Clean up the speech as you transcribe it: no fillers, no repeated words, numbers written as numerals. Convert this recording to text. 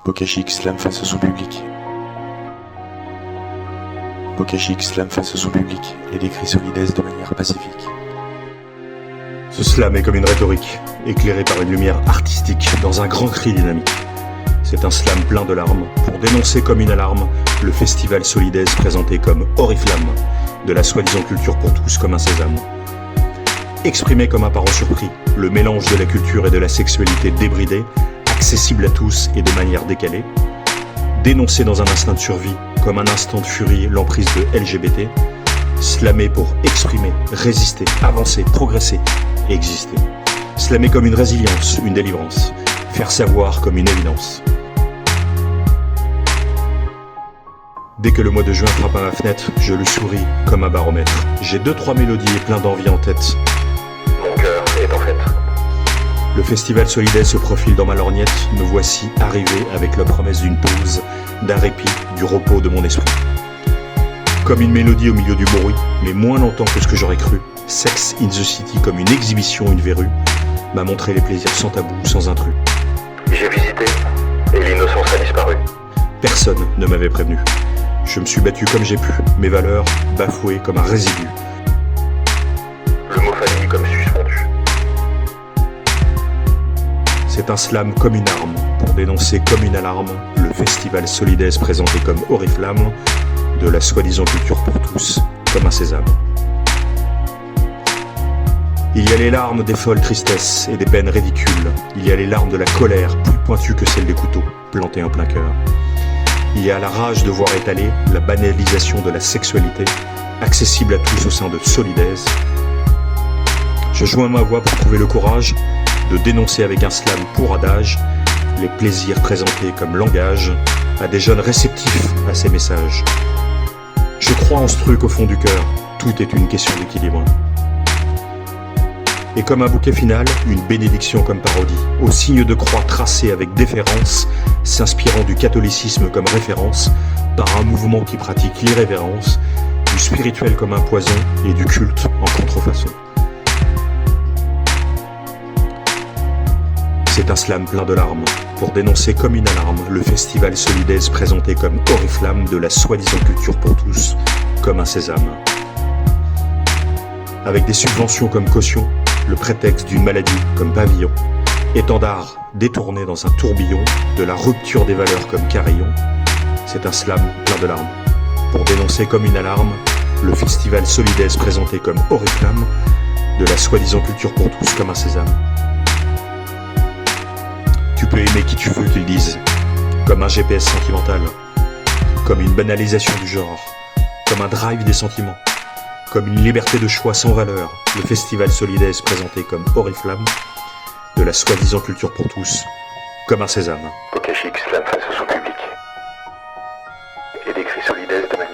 Bokashik slam face à son public. Bokashik slam face à son public et décrit Solidaise de manière pacifique. Ce slam est comme une rhétorique, éclairée par une lumière artistique dans un grand cri dynamique. C'est un slam plein de larmes pour dénoncer comme une alarme le festival Solidaise présenté comme Oriflamme, de la soi-disant culture pour tous comme un sésame. Exprimé comme un parent surpris, le mélange de la culture et de la sexualité débridée, accessible à tous et de manière décalée. Dénoncé dans un instinct de survie, comme un instant de furie, l'emprise de LGBT. Slammer pour exprimer, résister, avancer, progresser et exister. Slammer comme une résilience, une délivrance. Faire savoir comme une évidence. Dès que le mois de juin frappe à ma fenêtre, je lui souris comme un baromètre. J'ai 2-3 mélodies et plein d'envie en tête. Mon cœur est en fête. Le festival Solidaise se profile dans ma lorgnette. Me voici arrivé avec la promesse d'une pause, d'un répit, du repos de mon esprit. Comme une mélodie au milieu du bruit, mais moins longtemps que ce que j'aurais cru. Sex in the City comme une exhibition, une verrue, m'a montré les plaisirs sans tabou, sans intrus. J'ai visité et l'innocence a disparu. Personne ne m'avait prévenu. Je me suis battu comme j'ai pu, mes valeurs bafouées comme un résidu. Le mot famille comme suspendu. C'est un slam comme une arme, pour dénoncer comme une alarme le festival Solidaise présenté comme Oriflamme, de la soi-disant culture pour tous, comme un sésame. Il y a les larmes des folles tristesses et des peines ridicules. Il y a les larmes de la colère, plus pointues que celles des couteaux, plantées en plein cœur. Il y a la rage de voir étaler la banalisation de la sexualité, accessible à tous au sein de Solidaise. Je joins ma voix pour trouver le courage de dénoncer avec un slam pour adage les plaisirs présentés comme langage à des jeunes réceptifs à ces messages. Je crois en ce truc au fond du cœur, tout est une question d'équilibre. Et comme un bouquet final, une bénédiction comme parodie, au signe de croix tracé avec déférence, s'inspirant du catholicisme comme référence, par un mouvement qui pratique l'irrévérence, du spirituel comme un poison et du culte en contrefaçon. C'est un slam plein de larmes, pour dénoncer comme une alarme le festival Solidaise présenté comme Oriflamme de la soi-disant culture pour tous, comme un sésame. Avec des subventions comme caution, le prétexte d'une maladie comme pavillon, étendard détourné dans un tourbillon, de la rupture des valeurs comme carillon, c'est un slam plein de larmes, pour dénoncer comme une alarme le festival Solidaise présenté comme Oriflamme, de la soi-disant culture pour tous comme un sésame. Tu peux aimer qui tu veux qu'ils disent, comme un GPS sentimental, comme une banalisation du genre, comme un drive des sentiments, comme une liberté de choix sans valeur, le festival Solidaise présenté comme Oriflamme, de la soi-disant culture pour tous, comme un sésame. Bokashik slam face à son public et décrit Solidaise de manière